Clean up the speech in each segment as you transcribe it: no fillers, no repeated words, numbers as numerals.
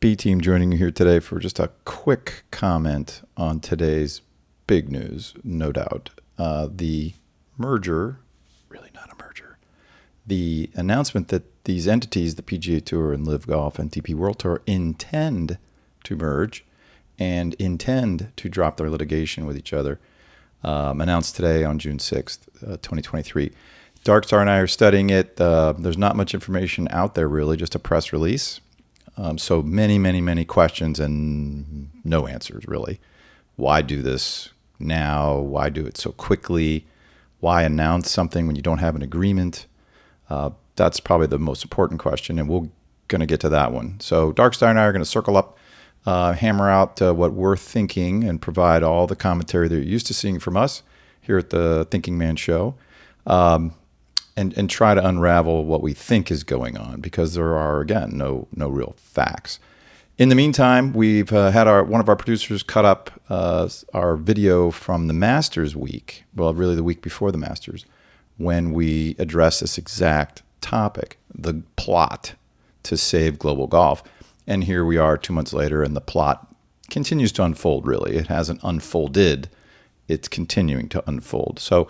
B-Team joining you here today for just a quick comment on today's big news, no doubt. The merger, really not a merger, the announcement that these entities, the PGA Tour and LIV Golf and DP World Tour, intend to merge and intend to drop their litigation with each other, announced today on June 6th, 2023. Darkstar and I are studying it. There's not much information out there, really, just a press release. So many questions and no answers, really. Why do this now? Why do it so quickly? Why announce something when you don't have an agreement? That's probably the most important question, and we're going to get to that one. So Darkstar and I are going to circle up, hammer out what we're thinking, and provide all the commentary that you're used to seeing from us here at the Thinking Man Show. And try to unravel what we think is going on, because there are, again, no real facts. In the meantime, we've had one of our producers cut up our video from the Masters week, well, really the week before the Masters, when we addressed this exact topic, the plot to save global golf. And here we are 2 months later, and the plot continues to unfold, really. It hasn't unfolded. It's continuing to unfold. So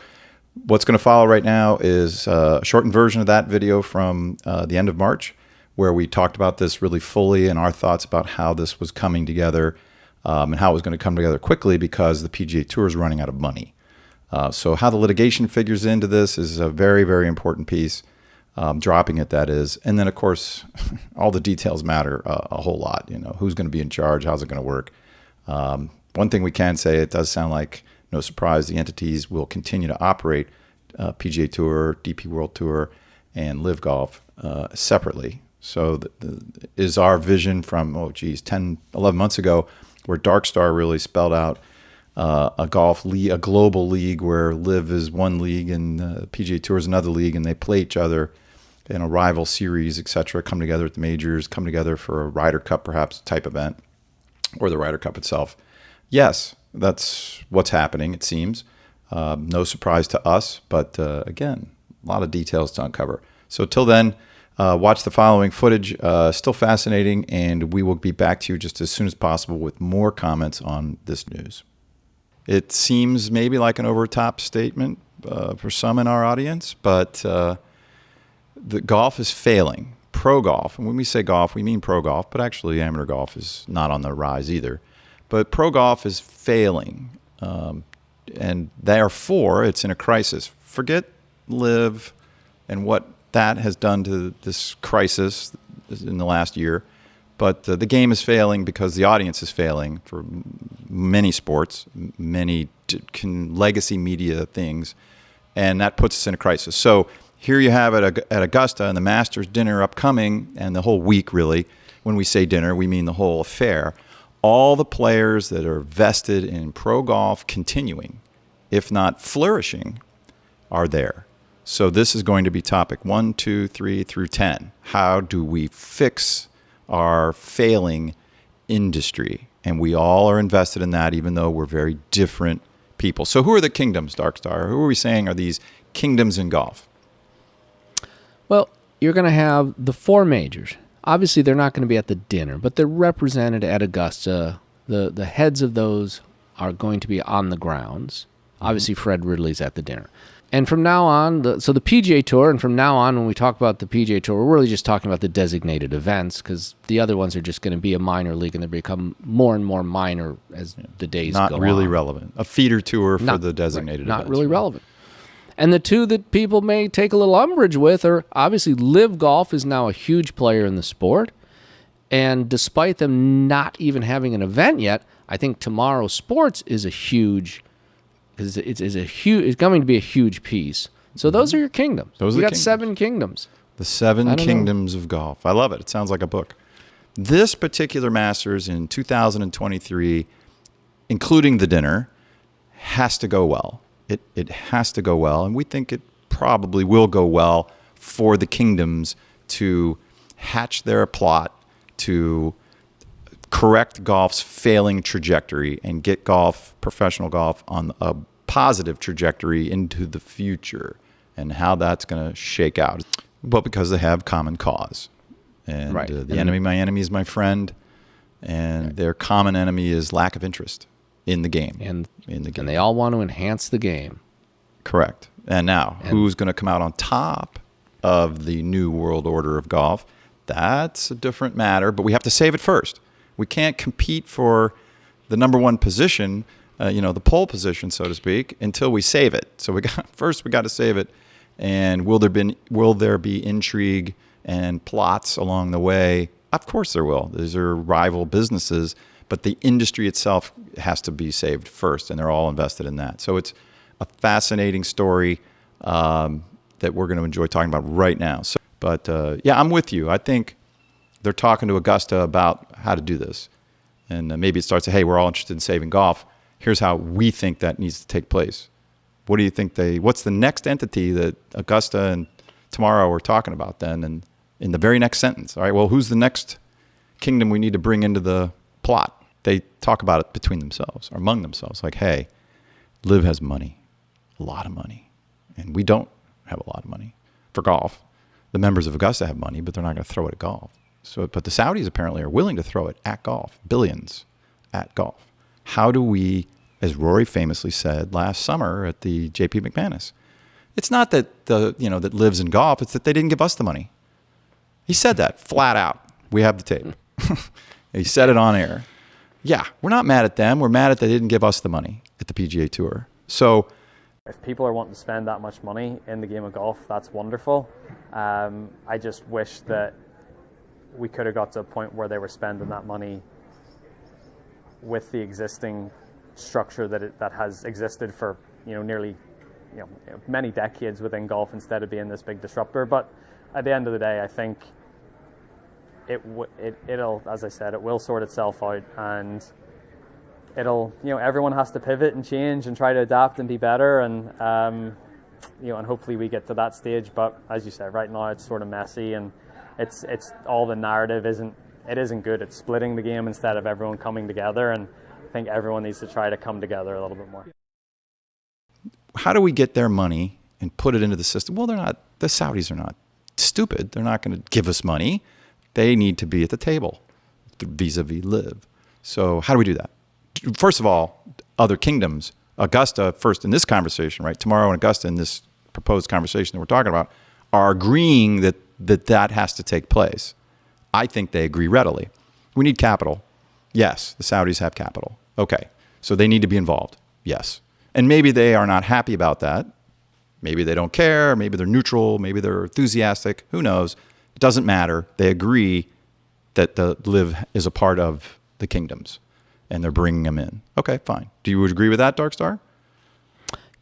what's going to follow right now is a shortened version of that video from the end of March, where we talked about this really fully and our thoughts about how this was coming together and how it was going to come together quickly because the PGA Tour is running out of money. So how the litigation figures into this is a very important piece, dropping it, that is. And then, of course, all the details matter a whole lot. You know, who's going to be in charge? How's it going to work? One thing we can say, it does sound like, no surprise, the entities will continue to operate PGA Tour, DP World Tour, and LIV Golf separately. So is our vision from, 10, 11 months ago, where Darkstar really spelled out a golf league, a global league where LIV is one league and PGA Tour is another league, and they play each other in a rival series, etc., come together at the majors, come together for a Ryder Cup perhaps type event, or the Ryder Cup itself. Yes, that's what's happening, it seems. No surprise to us, but again, a lot of details to uncover. So till then, watch the following footage. Still fascinating, and we will be back to you just as soon as possible with more comments on this news. It seems maybe like an over-top statement for some in our audience, but the golf is failing. Pro golf, and when we say golf, we mean pro golf, but actually amateur golf is not on the rise either. But pro golf is failing, and therefore it's in a crisis. Forget LIV and what that has done to this crisis in the last year, but the game is failing because the audience is failing for many sports, many legacy media things, and that puts us in a crisis. So here you have it at Augusta and the Masters dinner upcoming, and the whole week, really. When we say dinner, we mean the whole affair. All the players that are vested in pro golf continuing, if not flourishing, are there. So this is going to be topic 1, 2, 3 through 10. How do we fix our failing industry? And we all are invested in that, even though we're very different people. So who are the kingdoms, Darkstar? Who are we saying are these kingdoms in golf? Well, you're going to have the four majors. Obviously, they're not going to be at the dinner, but they're represented at Augusta. The heads of those are going to be on the grounds. Obviously, Fred Ridley's at the dinner. And from now on, so the PGA Tour, and from now on, when we talk about the PGA Tour, we're really just talking about the designated events, because the other ones are just going to be a minor league, and they become more and more minor as the days go on. Not really relevant. A feeder tour for the designated events. Not really relevant. And the two that people may take a little umbrage with are, obviously, LIV Golf is now a huge player in the sport. And despite them not even having an event yet, I think Tomorrow Sports is a huge, because it's going to be a huge piece. So those are your kingdoms. You got 7 kingdoms. The 7 kingdoms of golf. I love it. It sounds like a book. This particular Masters in 2023, including the dinner, has to go well. It has to go well, and we think it probably will go well for the kingdoms to hatch their plot to correct golf's failing trajectory and get professional golf, on a positive trajectory into the future, and how that's going to shake out. Well, because they have common cause. And the enemy, my enemy is my friend. And their common enemy is lack of interest in the game. And they all want to enhance the game. Correct. And now, who's going to come out on top of the new world order of golf? That's a different matter, but we have to save it first. We can't compete for the number one position, the pole position, so to speak, until we save it. So we got to save it. And will there be intrigue and plots along the way? Of course there will. These are rival businesses, but the industry itself has to be saved first, and they're all invested in that. So it's a fascinating story that we're going to enjoy talking about right now. But I'm with you. I think they're talking to Augusta about how to do this. And maybe it starts to, hey, we're all interested in saving golf. Here's how we think that needs to take place. What do you think what's the next entity that Augusta and tomorrow are talking about then? And in the very next sentence, all right, well, who's the next kingdom we need to bring into the plot? They talk about it between themselves or among themselves. Like, hey, LIV has money, a lot of money. And we don't have a lot of money for golf. The members of Augusta have money, but they're not going to throw it at golf. But the Saudis apparently are willing to throw it at golf, billions at golf. How do we, as Rory famously said last summer at the J.P. McManus, it's not that that lives in golf, it's that they didn't give us the money. He said that flat out. We have the tape. He said it on air. Yeah, we're not mad at them. We're mad at they didn't give us the money at the PGA Tour. So if people are wanting to spend that much money in the game of golf, that's wonderful. I just wish that we could have got to a point where they were spending that money with the existing structure that has existed for nearly many decades within golf, instead of being this big disruptor. But at the end of the day, I think it'll, as I said, it will sort itself out, and it'll, everyone has to pivot and change and try to adapt and be better, and and hopefully we get to that stage. But as you said, right now it's sort of messy, and it's all the narrative isn't good. It's splitting the game instead of everyone coming together, and I think everyone needs to try to come together a little bit more. How do we get their money and put it into the system? Well, the Saudis are not stupid. They're not going to give us money. They need to be at the table vis-a-vis LIV. So how do we do that? First of all, other kingdoms, Augusta first in this conversation, right? Tomorrow in Augusta in this proposed conversation that we're talking about, are agreeing that has to take place. I think they agree readily. We need capital. Yes, the Saudis have capital. Okay, so they need to be involved. Yes. And maybe they are not happy about that. Maybe they don't care. Maybe they're neutral. Maybe they're enthusiastic. Who knows? It doesn't matter. They agree that the LIV is a part of the kingdoms, and they're bringing them in. Okay, fine. Do you agree with that, Dark Star?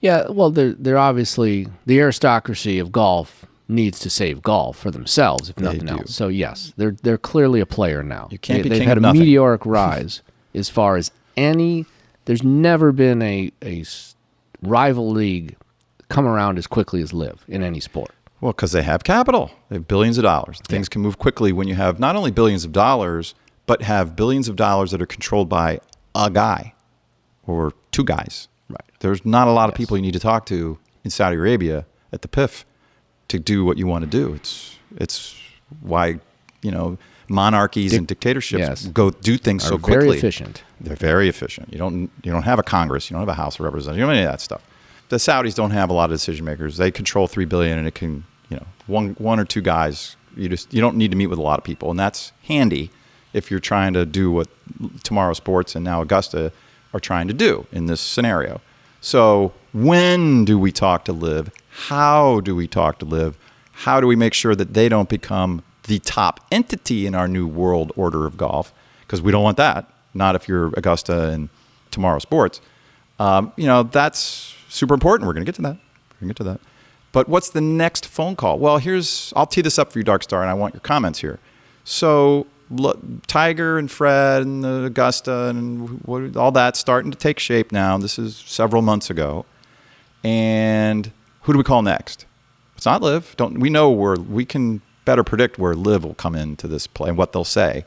Yeah, well, they're obviously, the aristocracy of golf needs to save golf for themselves, if nothing else. So yes, they're clearly a player now. You can't be They've king had of a nothing. meteoric rise as far as there's never been a rival league come around as quickly as LIV in any sport. Well, because they have capital. They have billions of dollars. Things can move quickly when you have not only billions of dollars, but have billions of dollars that are controlled by a guy or two guys. Right. There's not a lot of people you need to talk to in Saudi Arabia at the PIF to do what you want to do. It's why, monarchies and dictatorships go do things so quickly. Very efficient. They're very efficient. You don't have a Congress. You don't have a House of Representatives. You don't have any of that stuff. The Saudis don't have a lot of decision makers. They control $3 billion, and it can, one or two guys. You don't need to meet with a lot of people, and that's handy if you're trying to do what Tomorrow Sports and now Augusta are trying to do in this scenario. So when do we talk to LIV? How do we talk to LIV? How do we make sure that they don't become the top entity in our new world order of golf? Because we don't want that. Not if you're Augusta and Tomorrow Sports. That's super important. We're going to get to that. But what's the next phone call? Well, I'll tee this up for you, Dark Star, and I want your comments here. So Tiger and Fred and the Augusta and all that's starting to take shape now. This is several months ago. And who do we call next? It's not LIV. We can better predict where LIV will come into this play and what they'll say.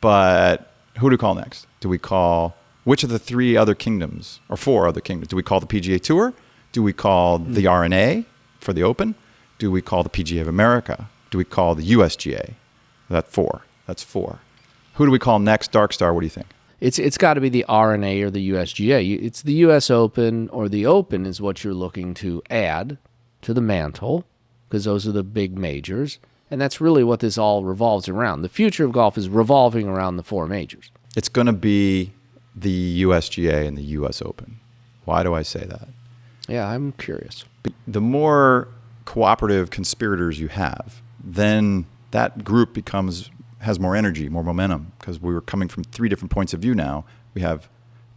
But who do we call next? Do we call which of the three other kingdoms or four other kingdoms? Do we call the PGA Tour? Do we call the RNA for the Open? Do we call the PGA of America? Do we call the USGA? That's four. Who do we call next? Dark Star, what do you think? It's got to be the RNA or the USGA. It's the US Open or the Open is what you're looking to add to the mantle, because those are the big majors. And that's really what this all revolves around. The future of golf is revolving around the 4 majors. It's going to be the USGA and the US Open. Why do I say that? Yeah, I'm curious. The more cooperative conspirators you have, then that group has more energy, more momentum, because we were coming from 3 different points of view now. We have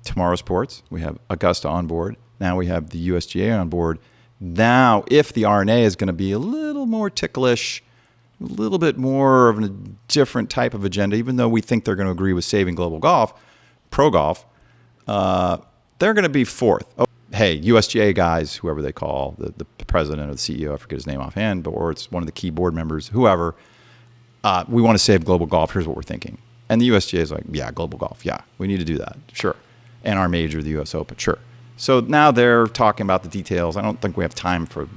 Tomorrow Sports, we have Augusta on board, now we have the USGA on board. Now, if the RNA is going to be a little more ticklish, a little bit more of a different type of agenda, even though we think they're going to agree with saving global golf, pro golf, they're going to be 4th. Oh, hey, USGA guys, whoever they call, the president or the CEO, I forget his name offhand, or it's one of the key board members, whoever, we want to save global golf. Here's what we're thinking. And the USGA is like, yeah, global golf. Yeah, we need to do that. Sure. And our major, the US Open. Sure. So now they're talking about the details. I don't think we have time for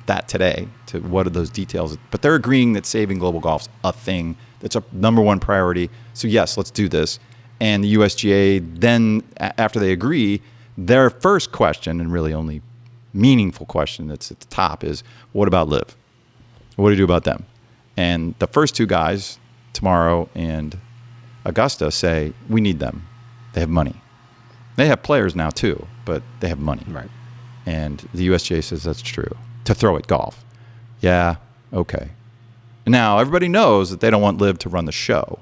that today, to what are those details. But they're agreeing that saving global golf's a thing. That's a number 1 priority. So yes, let's do this. And the USGA then, after they agree, their first question, and really only meaningful question that's at the top, is what about LIV? What do you do about them? And the first 2 guys, Tomorrow and Augusta, say, we need them. They have money. They have players now too, but they have money. Right. And the USGA says that's true. To throw at golf. Yeah, okay. Now, everybody knows that they don't want LIV to run the show,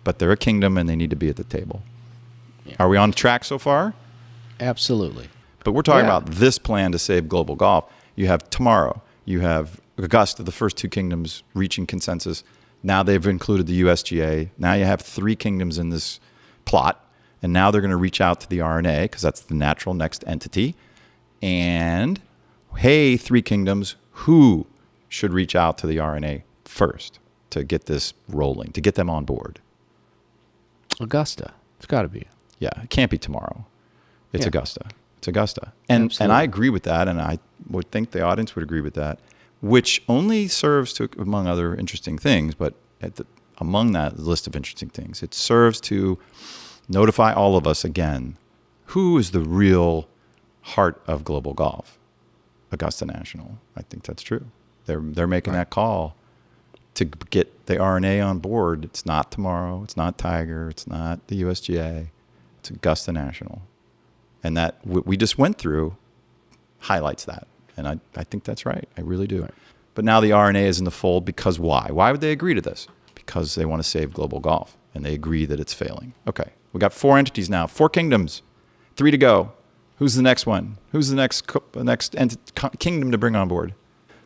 but they're a kingdom and they need to be at the table. Yeah. Are we on track so far? Absolutely. But we're talking about this plan to save global golf. You have Tomorrow. You have Augusta, the first 2 kingdoms reaching consensus. Now they've included the USGA. Now you have 3 kingdoms in this plot. And now they're going to reach out to the RNA because that's the natural next entity. And, hey, 3 kingdoms, who should reach out to the RNA first to get this rolling, to get them on board? Augusta. It's got to be. Yeah, it can't be Tomorrow. It's Augusta. It's Augusta. And I agree with that, and I would think the audience would agree with that, which only serves to, among other interesting things, but among that list of interesting things, it serves to notify all of us again, who is the real heart of global golf? Augusta National. I think that's true. They're making that call to get the RNA on board. It's not Tomorrow. It's not Tiger. It's not the USGA. It's Augusta National. And that we just went through highlights that. And I think that's right. I really do. Right. But now the RNA is in the fold because why? Why would they agree to this? Because they want to save global golf. And they agree that it's failing. Okay. We got 4 entities now, 4 kingdoms, 3 to go. Who's the next one? Who's the next kingdom to bring on board?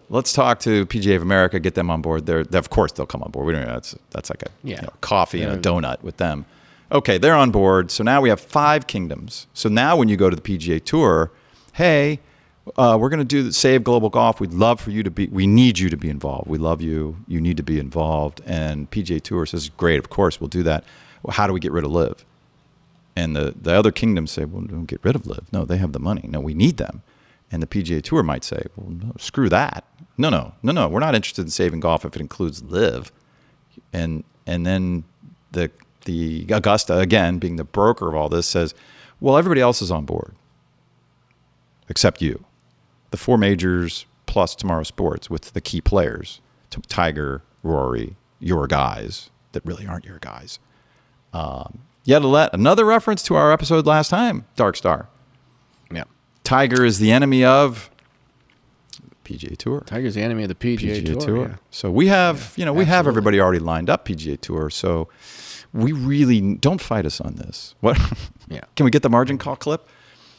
Let's talk to PGA of America, get them on board. Of course, they'll come on board. We don't know. That's like a coffee and a donut with them. Okay, they're on board. So now we have 5 kingdoms. So now when you go to the PGA Tour, hey, we're going to do Save Global Golf. We'd love for you to be. We need you to be involved. We love you. You need to be involved. And PGA Tour says, great, of course, we'll do that. Well, how do we get rid of LIV? And the other kingdoms say, well, don't get rid of LIV. No, they have the money. No, we need them. And the PGA Tour might say, well, no, screw that. No. We're not interested in saving golf if it includes LIV. And then the Augusta, again, being the broker of all this, says, well, everybody else is on board except you. The 4 majors plus Tomorrow Sports with the key players, Tiger, Rory, your guys that really aren't your guys. Yet another reference to our episode last time, Dark Star. Yeah. Tiger is the enemy of PGA Tour. Tiger's the enemy of the PGA Tour. Yeah. So we have, we have everybody already lined up PGA Tour. So we really don't fight us on this. What? Yeah. Can we get the margin call clip?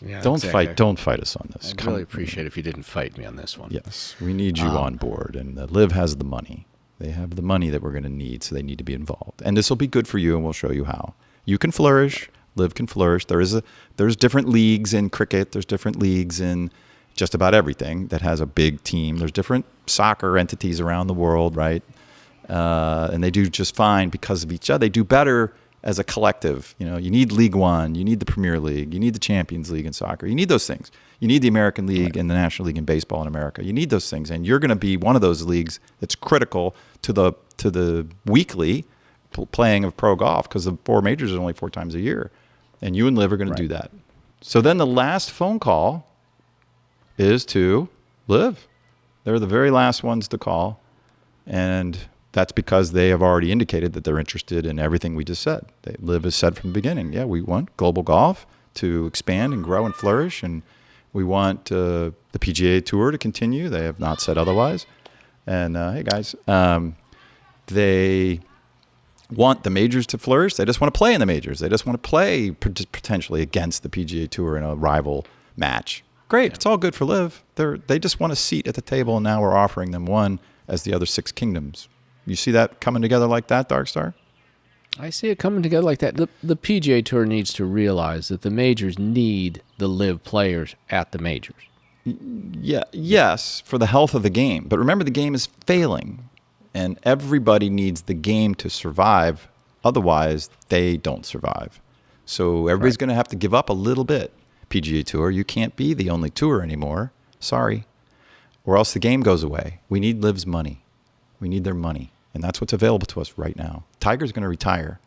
Yeah, Don't fight us on this. I'd really appreciate if you didn't fight me on this one. Yes, we need you on board, and LIV has the money. They have the money that we're going to need, so they need to be involved. And this will be good for you, and we'll show you how. You can flourish. LIV can flourish. There's different leagues in cricket. There's different leagues in just about everything that has a big team. There's different soccer entities around the world, right? And they do just fine because of each other. They do better as a collective. You need League One, you need the Premier League, you need the Champions League in soccer. You need those things. You need the American League and the National League in baseball in America. You need those things, and you're going to be one of those leagues that's critical to the weekly playing of pro golf because the 4 majors are only 4 times a year. And you and LIV are going to do that. So then the last phone call is to LIV. They're the very last ones to call. And that's because they have already indicated that they're interested in everything we just said. LIV has said from the beginning, yeah, we want global golf to expand and grow and flourish. And we want the PGA Tour to continue. They have not said otherwise. And hey, guys, they want the majors to flourish. They just want to play in the majors. They just want to play potentially against the PGA Tour in a rival match. Great. Yeah. It's all good for LIV. They just want a seat at the table, and now we're offering them one as the other 6 kingdoms. You see that coming together like that, Darkstar? I see it coming together like that. The PGA Tour needs to realize that the majors need the LIV players at the majors. Yeah, yes, for the health of the game. But remember, the game is failing. And everybody needs the game to survive. Otherwise, they don't survive. So everybody's going to have to give up a little bit. PGA Tour, you can't be the only tour anymore. Sorry. Or else the game goes away. We need LIV's money. We need their money. And that's what's available to us right now. Tiger's going to retire.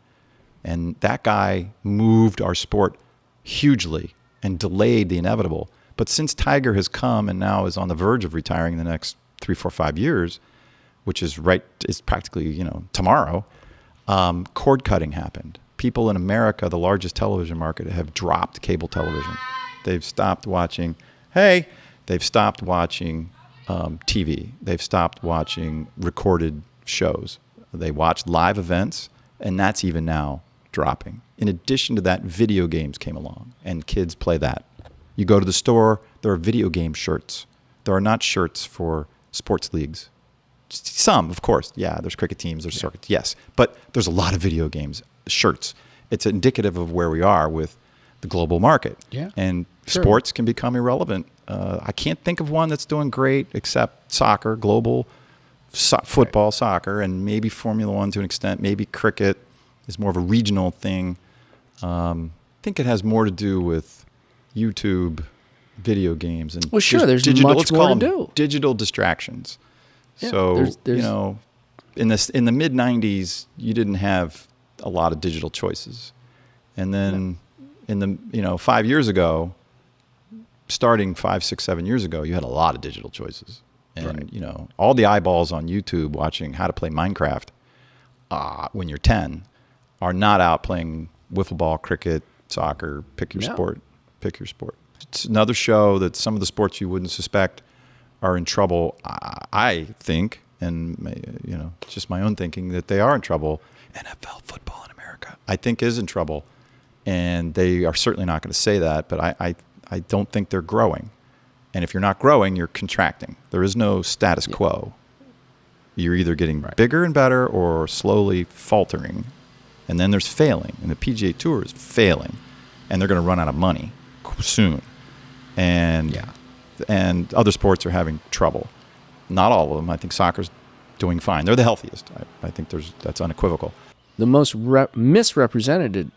And that guy moved our sport hugely and delayed the inevitable. But since Tiger has come and now is on the verge of retiring in the next 3, 4, 5 years, which is practically, tomorrow, cord cutting happened. People in America, the largest television market, have dropped cable television. They've stopped watching, TV. They've stopped watching recorded shows. They watch live events, and that's even now dropping. In addition to that, video games came along, and kids play that. You go to the store, there are video game shirts. There are not shirts for sports leagues. Some, of course. Yeah, there's cricket teams, there's circuits, yes. But there's a lot of video games, shirts. It's indicative of where we are with the global market. Yeah. And sports can become irrelevant. I can't think of one that's doing great except soccer, global football, soccer, and maybe Formula One to an extent. Maybe cricket is more of a regional thing. I think it has more to do with YouTube, video games, and there's digital, much more to do. Digital distractions. Yeah, so in the mid '90s, you didn't have a lot of digital choices, and then in the 5 years ago, starting 5, 6, 7 years ago, you had a lot of digital choices, and all the eyeballs on YouTube watching how to play Minecraft when you're 10 are not out playing wiffle ball, cricket, soccer. Pick your sport. Pick your sport. It's another show that some of the sports you wouldn't suspect are in trouble. I think, and it's just my own thinking, that they are in trouble. NFL football in America, I think, is in trouble, and they are certainly not going to say that. But I don't think they're growing. And if you're not growing, you're contracting. There is no status quo. You're either getting bigger and better or slowly faltering, and then there's failing. And the PGA Tour is failing, and they're going to run out of money soon. And other sports are having trouble. Not all of them. I think soccer's doing fine. They're the healthiest. I think that's unequivocal. The most misrepresented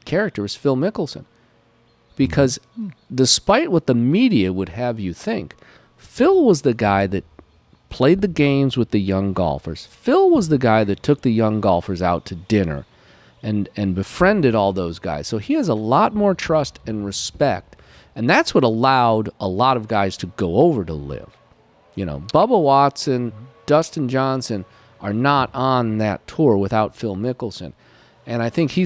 character is Phil Mickelson. Because despite what the media would have you think, Phil was the guy that played the games with the young golfers. Phil was the guy that took the young golfers out to dinner and befriended all those guys. So he has a lot more trust and respect. And that's what allowed a lot of guys to go over to LIV. Bubba Watson, Dustin Johnson are not on that tour without Phil Mickelson. And I think he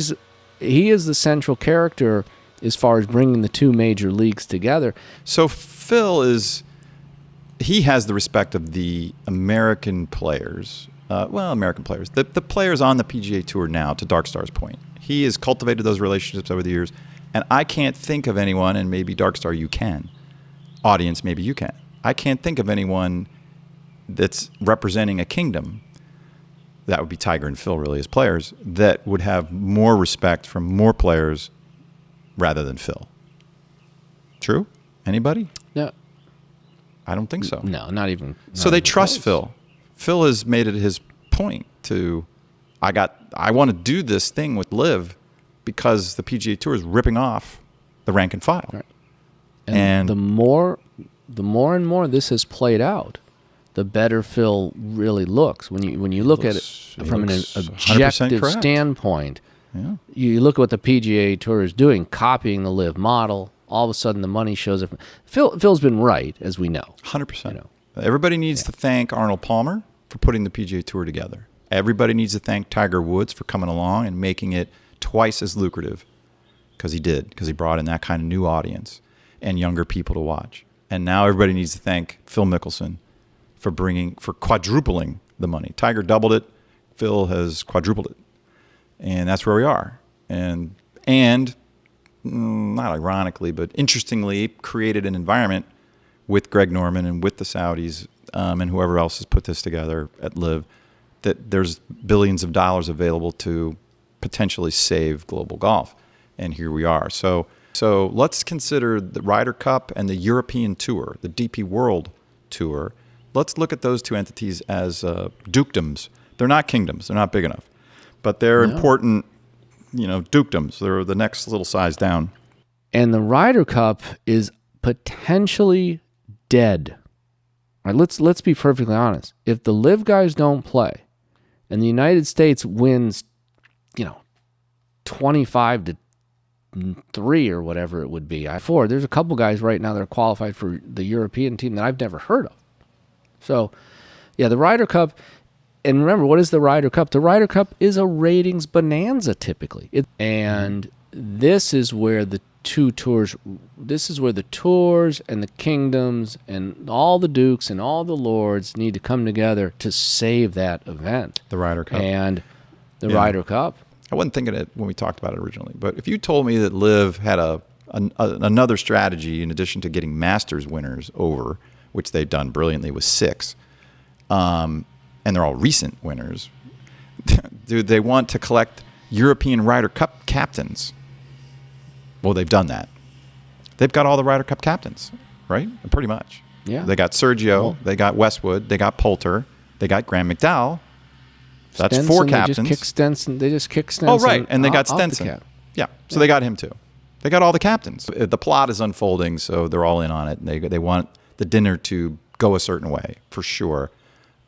is the central character as far as bringing the 2 major leagues together. So Phil he has the respect of the American players. American players. The players on the PGA Tour now, to Darkstar's point. He has cultivated those relationships over the years. And I can't think of anyone, and maybe Darkstar you can. Audience, maybe you can. I can't think of anyone that's representing a kingdom, that would be Tiger and Phil really as players, that would have more respect from more players rather than Phil. True? Anybody? No. I don't think so. No, not even. So they trust Phil. Phil has made it his point to, I want to do this thing with LIV because the PGA Tour is ripping off the rank and file. Right. And the more and more this has played out, the better Phil really looks. When you look at it from an objective standpoint, you look at what the PGA Tour is doing, copying the LIV model. All of a sudden, the money shows up. Phil's been right, as we know. 100%. Everybody needs to thank Arnold Palmer for putting the PGA Tour together. Everybody needs to thank Tiger Woods for coming along and making it twice as lucrative, because he brought in that kind of new audience and younger people to watch. And now everybody needs to thank Phil Mickelson for quadrupling the money. Tiger doubled it. Phil has quadrupled it. And that's where we are. And not ironically, but interestingly, created an environment with Greg Norman and with the Saudis and whoever else has put this together at LIV, that there's billions of dollars available to potentially save global golf. And here we are. So let's consider the Ryder Cup and the European Tour, the DP World Tour. Let's look at those two entities as dukedoms. They're not kingdoms. They're not big enough. But they're important, dukedoms. They're the next little size down. And the Ryder Cup is potentially dead. All right, let's be perfectly honest. If the LIV guys don't play and the United States wins, 25-3 or whatever it would be. There's a couple guys right now that are qualified for the European team that I've never heard of. So, the Ryder Cup, and remember, what is the Ryder Cup? The Ryder Cup is a ratings bonanza typically. And this is where the tours and the kingdoms and all the dukes and all the lords need to come together to save that event. The Ryder Cup. And the Ryder Cup. I wasn't thinking it when we talked about it originally, but if you told me that LIV had another strategy in addition to getting Masters winners over, which they've done brilliantly with 6, and they're all recent winners, do they want to collect European Ryder Cup captains? Well, they've done that. They've got all the Ryder Cup captains, right? Pretty much. Yeah. They got Sergio, they got Westwood, they got Poulter, they got Graham McDowell. That's Stenson, 4 captains. They just kicked Stenson. Oh, right. And they got Stenson. Yeah. So they got him too. They got all the captains. The plot is unfolding, so they're all in on it. And they want the dinner to go a certain way, for sure,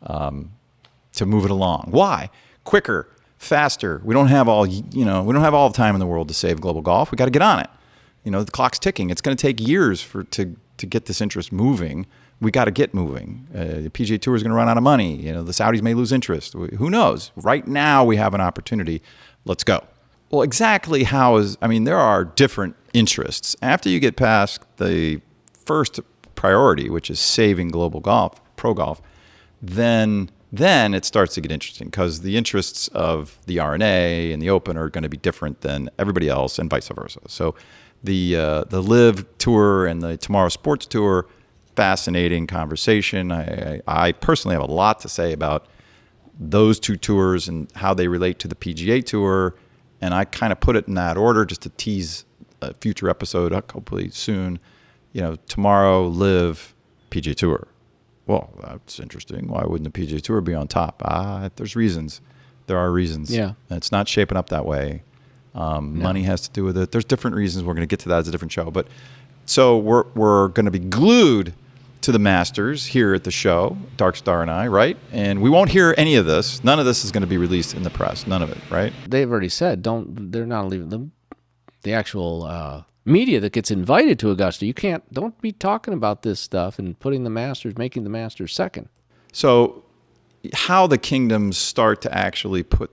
to move it along. Why? Quicker, faster. We don't have all the time in the world to save global golf. We got to get on it. The clock's ticking. It's going to take years to get this interest moving. We got to get moving. The PGA Tour is going to run out of money. The Saudis may lose interest. Who knows? Right now we have an opportunity. Let's go. Well, exactly there are different interests. After you get past the first priority, which is saving global golf, pro golf, then it starts to get interesting, because the interests of the R&A and the Open are going to be different than everybody else, and vice versa. So the LIV Tour and the Tomorrow Sports Tour, fascinating conversation. I personally have a lot to say about those two tours and how they relate to the PGA Tour, and I kind of put it in that order just to tease a future episode, hopefully soon. Tomorrow, LIV, PGA Tour. Well, that's interesting. Why wouldn't the PGA Tour be on top? There's reasons. There are reasons. Yeah. And it's not shaping up that way. Money has to do with it. There's different reasons. We're going to get to that as a different show. But so we're going to be glued to the Masters here at the show, Dark Star and I, right? And we won't hear any of this. None of this is going to be released in the press. None of it, right? They've already said they're not leaving the actual media that gets invited to Augusta. Don't be talking about this stuff and making the Masters second. So how the kingdoms start to actually put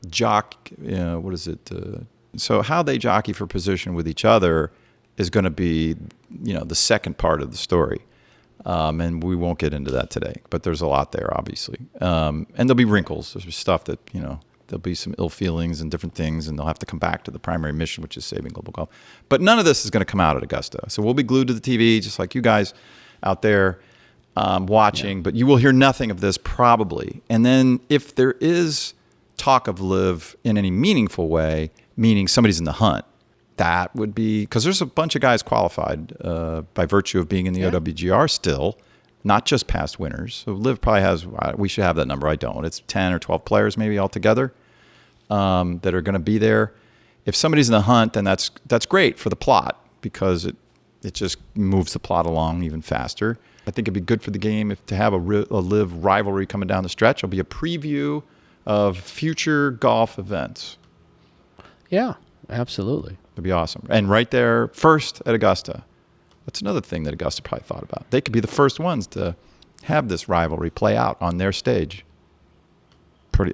so how they jockey for position with each other is going to be, the second part of the story. And we won't get into that today, but there's a lot there, obviously. And there'll be wrinkles. There's stuff that, there'll be some ill feelings and different things, and they'll have to come back to the primary mission, which is saving global golf. But none of this is going to come out at Augusta. So we'll be glued to the TV, just like you guys out there watching, but you will hear nothing of this probably. And then if there is talk of LIV in any meaningful way, meaning somebody's in the hunt, that would be, because there's a bunch of guys qualified by virtue of being in the OWGR still, not just past winners. So LIV probably has, we should have that number. I don't. It's 10 or 12 players maybe altogether that are going to be there. If somebody's in the hunt, then that's great for the plot, because it just moves the plot along even faster. I think it'd be good for the game to have a LIV rivalry coming down the stretch. It'll be a preview of future golf events. Yeah, absolutely. It'd be awesome. And right there, first at Augusta. That's another thing that Augusta probably thought about. They could be the first ones to have this rivalry play out on their stage.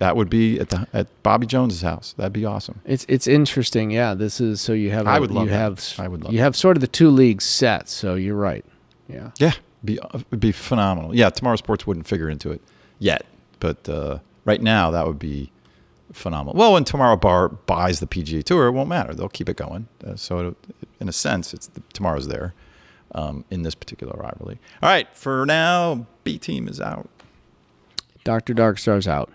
That would be at Bobby Jones's house. That'd be awesome. It's interesting. Yeah, this is so you have. I would love that. I would love. You have sort of the two leagues set. So you're right. Yeah. Yeah, it'd be phenomenal. Yeah, Tomorrow Sports wouldn't figure into it yet, but right now that would be phenomenal. Well, when Tomorrow buys the PGA Tour, it won't matter. They'll keep it going. In a sense, Tomorrow's there in this particular rivalry. All right, for now, B Team is out. Dr. Darkstar's out.